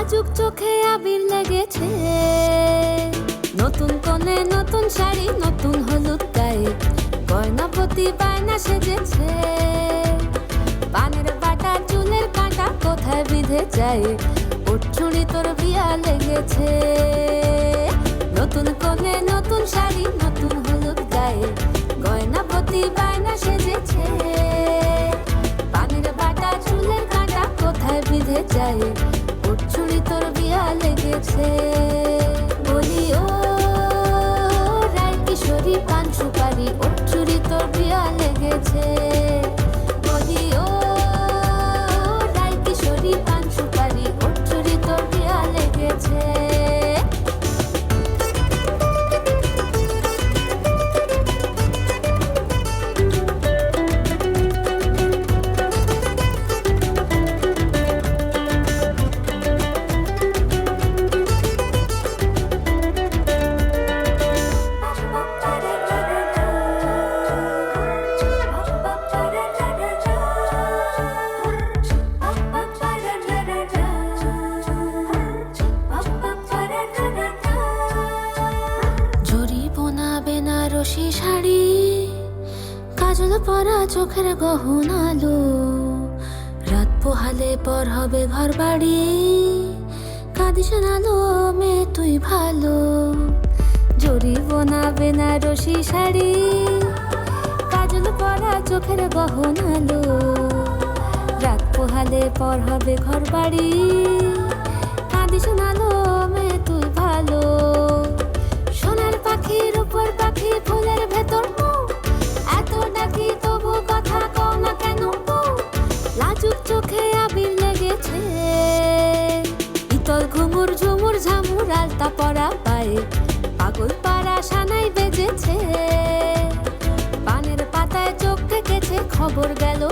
লাজুক চোখে আবির লেগেছে, নতুন কোণে নতুন শাড়ি নতুন হলুদ গায়ে, গয়নাপতি বায়না সেজেছে। পানের বাটা চুলের কাঁটা কোথায় বিঁধে যায়, ওর চুড়ি তোর বিয়া লেগেছে। নতুন কোণে নতুন শাড়ি নতুন হলুদ গায়ে, গয়নাপতি বায়না সেজেছে। পানের বাটা চুলের কাঁটা কোথায় বিঁধে যায়, ওর চুড়ি তোর বিয়া লেগেছে। বলি ও রায় কিশোরী পান সুপারি, ওর চুড়ি তোর বিয়া লেগেছে। বলি ও রায় কিশোরী পান সুপারি, ওর চুড়ি তোর বিয়া লেগেছে। বেনারসি শাড়ি, কাজল পরা চোখের গহনালো, রাত পোহালে পর হবে ঘর বাড়ি, কাঁদিস নালো মেয়ে তুই ভালো। জরি বোনা বেনারসি শাড়ি, কাজল পরা চোখের গহনালো, রাত পোহালে পর হবে ঘর বাড়ি, কাঁদিস নালো মেয়ে তুই ভালো। সোনার পাখির উপর পাখি ফুলের ভেতর মুখ, এত ডাকি তবু কথা কও না কেন বউ। লাজুক চোখে আবির লেগেছে, ইতল ঘুমুর ঝুমুর ঝামুর আলতা পরা পায়ে, পাগল পাড়া সানাই বেজেছে। পানের পাতায় চোখ থেকেছে খবর গেল